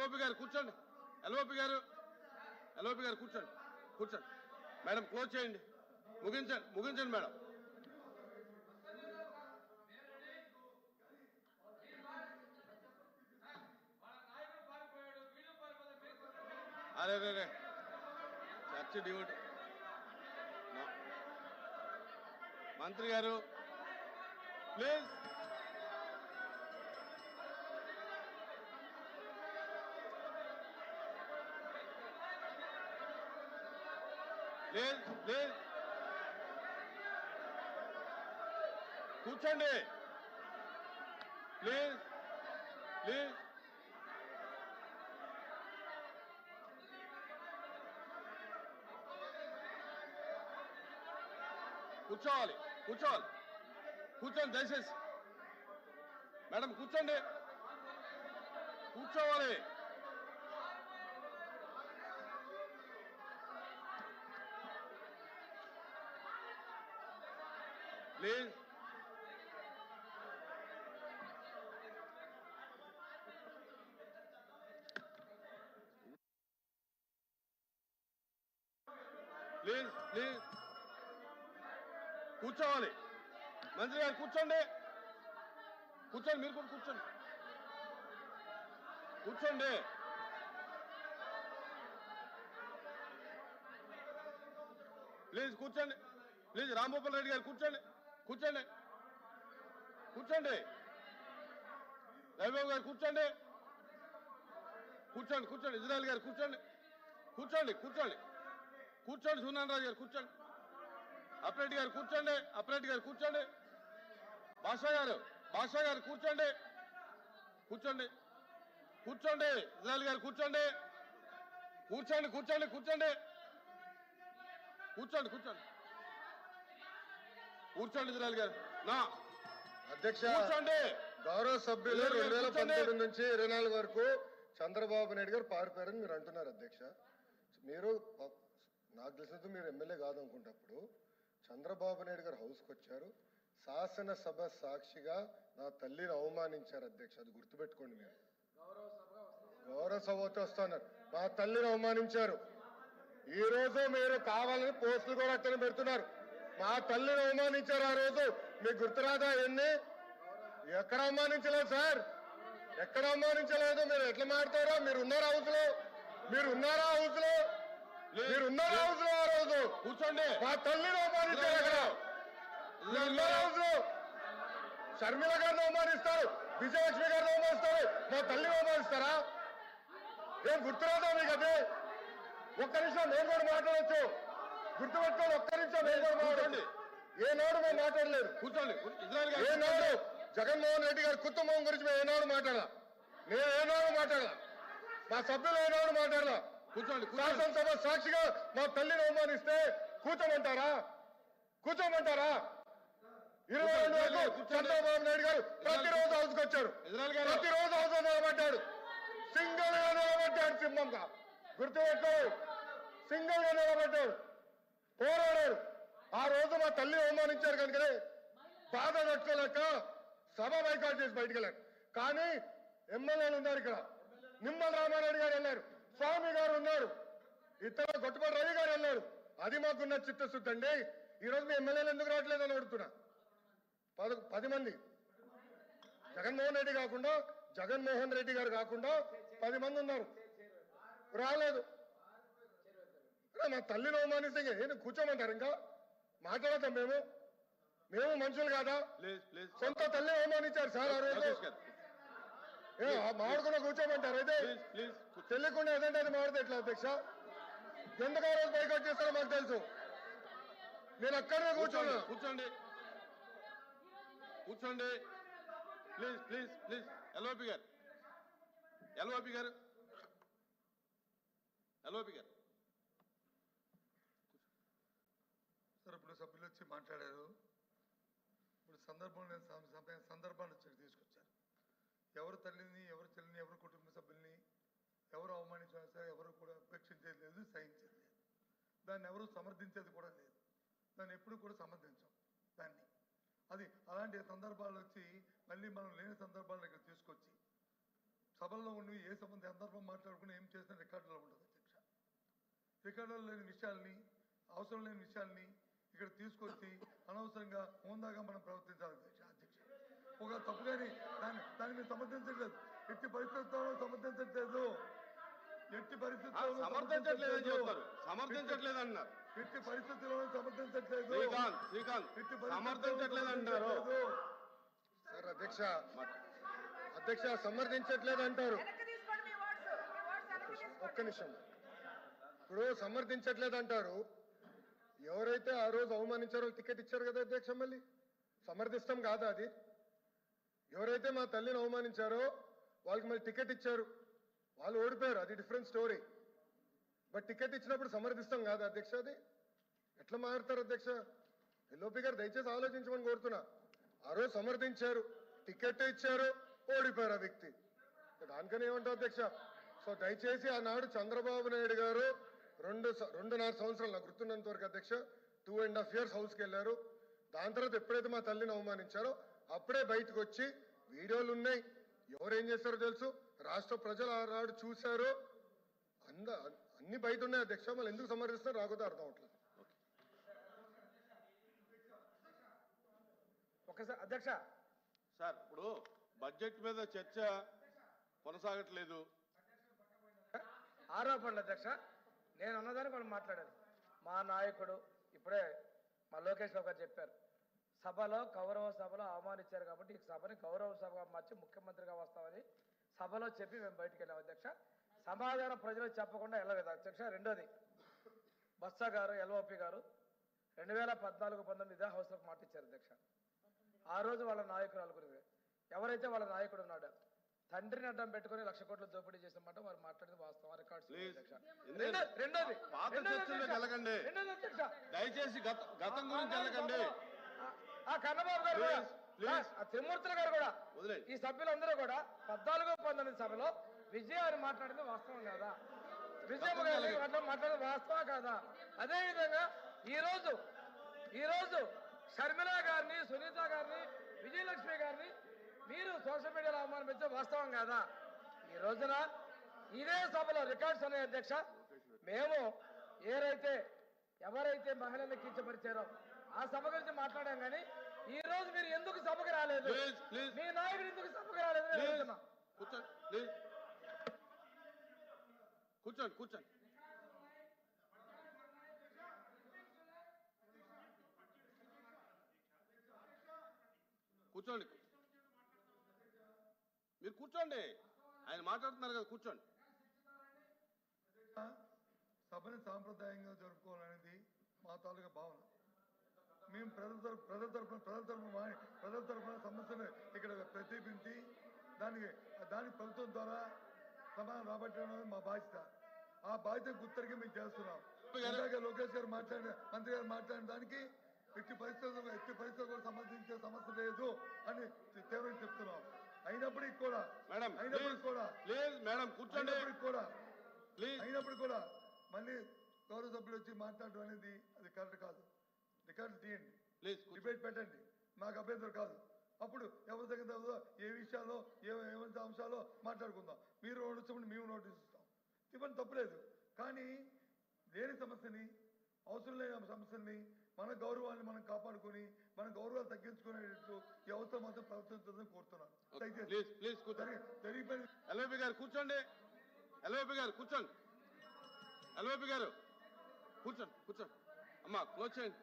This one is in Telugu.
ఎల్ఓపి గారు కూర్చోండి. ఎల్ఓపి గారు కూర్చోండి. కూర్చోండి మేడం. క్లోజ్ చేయండి. ముగించండి మేడం. అరే చర్చ డ్యూటీ. మంత్రి గారు ప్లీజ్. ప్లీజ్ కూర్చోండి. ప్లీజ్ కూర్చోండి దయచేసి. మేడం కూర్చోండి. కూర్చోవాలి. ప్లీజ్. కూర్చోవాలి. మంత్రి గారు కూర్చోండి. మీరు కూడా కూర్చోండి. ప్లీజ్ కూర్చోండి. ప్లీజ్ రాంభూపాల్ రెడ్డి గారు కూర్చోండి. రవిబాబు గారు కూర్చోండి. ఇజ్రాయల్ గారు కూర్చోండి. సూనాన్ రాజు గారు కూర్చోండి. అప్రెడ్డి గారు కూర్చోండి. భాషా గారు కూర్చోండి. ఇజ్రాయల్ గారు కూర్చోండి. ఇజ్రాయల్ గారు నా అధ్యక్ష గౌరవ సభ్యులు 2019 నుంచి 24 వరకు చంద్రబాబు నాయుడు గారు పారిపోయారని మీరు అంటున్నారు అధ్యక్ష. మీరు నాకు తెలిసినంత మీరు ఎమ్మెల్యే కాదనుకుంటప్పుడు చంద్రబాబు నాయుడు గారు హౌస్కి వచ్చారు. శాసనసభ సాక్షిగా నా తల్లిని అవమానించారు అధ్యక్ష. అది గుర్తుపెట్టుకోండి. మీరు గౌరవ సభతో వస్తున్నారు. మా తల్లిని అవమానించారు. ఈ రోజు మీరు కావాలని పోస్టులు కూడా అక్కడ పెడుతున్నారు. మా తల్లిని అవమానించారు. ఆ రోజు మీకు గుర్తురాదా? ఎక్కడ అవమానించలేదు సార్, ఎక్కడ అవమానించలేదు. మీరు ఎట్లా మాట్లాడారో. మీరు ఉన్నారా హౌస్ లో ఆ రోజు కూర్చోండి. మా తల్లిని అవమానించారు. అక్కడ హౌస్ లో షర్మిల గారిని అవమానిస్తారు, విజయలక్ష్మి గారిని అవమానిస్తారు, మా తల్లిని అవమానిస్తారా? ఏం గుర్తురాదా మీకు? అదే ఒక్క నిమిషం నేను కూడా మాట్లాడచ్చు. గుర్తుపెట్టుకోండి. ఒక్క నిమిషం నేను కూడా మాట్లాడండి. ఏనాడు మేము మాట్లాడలేదు. ఏనాడు జగన్మోహన్ రెడ్డి గారి కుటుంబం గురించి మేము ఏనాడు మాట్లాడాల. మా సభ్యులు ఏనాడు మాట్లాడాల. శాసనసభ సాక్షిగా మా తల్లిని అవమానిస్తే కూర్చోమంటారా? 22 వరకు చంద్రబాబు నాయుడు గారు ప్రతిరోజు హౌస్కి వచ్చారు. ప్రతిరోజు హౌస్ నిలబడ్డాడు. సింగిల్ గా నిలబడ్డాడు. సింహంగా గుర్తుపెట్టు. సింగిల్ గా నిలబడ్డాడు. పోరాడారు. ఆ రోజు మా తల్లిని అవమానించారు కనుకనే బాధ తట్టుకోలేక సభ బైకాట్ చేసి బయటకు వెళ్ళారు. కానీ ఎమ్మెల్యేలు ఉన్నారు. ఇక్కడ నిమ్మల రామారెడ్డి గారు వెళ్ళారు, స్వామి గారు ఉన్నారు, ఇతర గొట్టపాటి రవి గారు వెళ్ళారు. అది మాకున్న చిత్తశుద్ధి అండి. ఈ రోజు మీ ఎమ్మెల్యేలు ఎందుకు రావట్లేదని అడుగుతున్నా. 10 మంది జగన్మోహన్ రెడ్డి గారు కాకుండా 10 మంది ఉన్నారు. రాలేదు. మా తల్లిని అవమానిస్తే కూర్చోమంటారు? ఇంకా మాట్లాడతాం. మేము మనుషులు కాదా? సొంత తల్లి అవమానించారు సార్ ఆ రోజు. మాడుకున్నా కూర్చోమంటారు? అయితే తెలియకుండా ఏదంటే అది మాడితే ఎట్లా అధ్యక్ష? ఎందుకు ఆ రోజు బైకాట్ చేస్తారో మాకు తెలుసు. నేను అక్కడే కూర్చోండి. ప్లీజ్. ఎల్ఓపి గారు సార్ ఇప్పుడు సభ్యులు వచ్చి మాట్లాడారు. ఇప్పుడు సందర్భాన్ని వచ్చి తీసుకొచ్చారు. ఎవరు తల్లిని, ఎవరు చెల్లిని, ఎవరు కుటుంబ సభ్యుల్ని ఎవరు అవమానించినా సరే ఎవరు కూడా ఉపేక్షించేది లేదు, సహించేది లేదు. దాన్ని ఎవరు సమర్థించేది కూడా లేదు. దాన్ని ఎప్పుడు కూడా సమర్థించాం దాన్ని. అది అలాంటి సందర్భాలు వచ్చి మళ్ళీ మనం లేని సందర్భాలను ఇక్కడ తీసుకొచ్చి సభల్లో ఉండి ఏ సందర్భం మాట్లాడి రికార్డులో లేని విషయాల్ని, అవసరం లేని విషయాల్ని ఇక్కడ తీసుకొచ్చి అనవసరంగా హోందాగా మనం ప్రవర్తించాలి అధ్యక్ష. ఒక తప్పుగాని దాన్ని మీరు సమర్థించట్లేదు, ఎట్టి పరిస్థితుల్లో సమర్థించట్లేదు, ఎట్టి పరిస్థితుల్లో సమర్థించట్లేదు అన్నారు. ఎట్టి పరిస్థితుల్లో సమర్థించట్లేదు, శ్రీకాంత్ సమర్థించట్లేదు అంటారు సార్. అధ్యక్ష సమర్థించట్లేదు అంటారు. ఒక్క నిమిషం. ఇప్పుడు సమర్థించట్లేదు అంటారు. ఎవరైతే ఆ రోజు అవమానించారో టికెట్ ఇచ్చారు కదా అధ్యక్ష, మళ్ళీ సమర్థిస్తాం కాదా అది? ఎవరైతే మా తల్లిని అవమానించారో వాళ్ళకి మళ్ళీ టికెట్ ఇచ్చారు, వాళ్ళు ఓడిపోయారు, అది డిఫరెంట్ స్టోరీ. బట్ టికెట్ ఇచ్చినప్పుడు సమర్థిస్తాం కాదా అధ్యక్ష? అది ఎట్లా మారుతారు అధ్యక్ష? ఎల్ఓపి గారు దయచేసి ఆలోచించమని కోరుతున్నా. ఆ రోజు సమర్థించారు, టికెట్ ఇచ్చారు, ఓడిపోయారు ఆ వ్యక్తి, దానికని ఏమంటారు అధ్యక్ష? సో దయచేసి ఆనాడు చంద్రబాబు నాయుడు గారు 2.5 సంవత్సరాలు నాకు గుర్తున్నంత వరకు అధ్యక్ష 2.5 years హౌస్కి వెళ్ళారు. దాని తర్వాత ఎప్పుడైతే మా తల్లిని అవమానించారో అప్పుడే బయటకు వచ్చి వీడియోలు ఉన్నాయి, ఎవరేం చేస్తారో తెలుసు, రాష్ట్ర ప్రజలు ఆనాడు చూశారు, అన్ని బయట ఉన్నాయి అధ్యక్ష. మళ్ళీ ఎందుకు సమర్థిస్తారో రాకపోతే అర్థం అవట్లేదు. ఒకసారి అధ్యక్ష సార్, ఇప్పుడు బడ్జెట్ మీద చర్చ కొనసాగట్లేదు. ఆరోపణలు అధ్యక్ష, నేను అన్నదాన్ని వాళ్ళు మాట్లాడాను. మా నాయకుడు ఇప్పుడే మా లోకేష్ రావు గారు చెప్పారు, సభలో గౌరవ సభలో అవమానించారు కాబట్టి ఈ సభని గౌరవ సభగా మార్చి ముఖ్యమంత్రిగా వస్తామని సభలో చెప్పి మేము బయటికి వెళ్ళాం అధ్యక్ష. సమాధానం ప్రజలకు చెప్పకుండా వెళ్ళలేదు అధ్యక్ష. రెండోది, బొత్స గారు ఎల్ఓపి గారు 2014-19 ఇదే హౌస్లోకి మాట ఇచ్చారు అధ్యక్ష. ఆ రోజు వాళ్ళ నాయకురాలు గురించి ఎవరైతే వాళ్ళ నాయకుడు ఉన్నాడో తండ్రిని అడ్డం పెట్టుకుని 1,00,000 కోట్లు దోపిడీ చేసిన మాట వారు మాట్లాడింది వాస్తవం, రికార్డ్స్. రెండోది దయచేసి గతం గురించి వెళ్ళకండి. ఆ కన్నబాబు గారు కూడా, త్రిమూర్తులు గారు కూడా, ఈ సభ్యులందరూ కూడా 14-19 సభలో విజయాన్ని మాట్లాడింది వాస్తవం కాదా? విజయమ్మ గారు మాట్లాడింది వాస్తవం కాదా? అదేవిధంగా ఈరోజు షర్మిల గారిని, సునీత గారిని, విజయలక్ష్మి గారిని మీరు సోషల్ మీడియాలో అవమానించే వాస్తవం కాదా? ఈ రోజున ఇదే సభలో రికార్డ్స్ ఉన్నాయి అధ్యక్ష. మేము ఎవరైతే మహిళలను కించపరిచారో ఆ సభ గురించి మాట్లాడాం, కానీ ఈ రోజు మీరు ఎందుకు సభకు రాలేదు, మీ నాయకుడు ఎందుకు సభకు రాలేదు అని అడుగుతున్నా. కూర్చోండి. మీరు కూర్చోండి, ఆయన మాట్లాడుతున్నారు కదా, కూర్చోండి. సభని సాంప్రదాయంగా జరుపుకోవాలనేది మా తాలూకా భావన. మేము ప్రజల తరఫున సమస్యను ఇక్కడ ప్రతిపించి దానికి ప్రభుత్వం ద్వారా సమాధానం రాబట్టడం అనేది మా బాధ్యత. ఆ బాధ్యత గుర్తరిగి మేము చేస్తున్నాం. ఇందాక లోకేష్ గారు మంత్రి గారు మాట్లాడిన దానికి ఎట్టి పరిస్థితులకు సంబంధించే సమస్య లేదు అని తీవ్రంగా చెప్తున్నాం. అయినప్పటికీ కూడా మళ్ళీ గౌరవ సభ్యులు వచ్చి మాట్లాడడం అనేది అది కరెక్ట్ కాదు. రికార్డు తీయండి, డిబేట్ పెట్టండి, మాకు అభ్యంతరం కాదు. అప్పుడు ఎవరి దగ్గర ఏ విషయాల్లో ఏమంత అంశాల్లో మాట్లాడుకుందాం. మీరు నోటీస్ ఇవ్వండి, మేము నోటీస్ ఇస్తాం, ఇవ్వండి, తప్పులేదు. కానీ లేని సమస్యని, అవసరం లేని సమస్యల్ని, మన గౌరవాన్ని మనం కాపాడుకొని మన గౌరవాలు తగ్గించుకునేటట్టు ఈ అవసరం మాత్రం ప్రవర్తించాలని కోరుతున్నాను. ఎల్ఓపి గారు కూర్చోండి. అమ్మా క్లోజ్ చేయండి.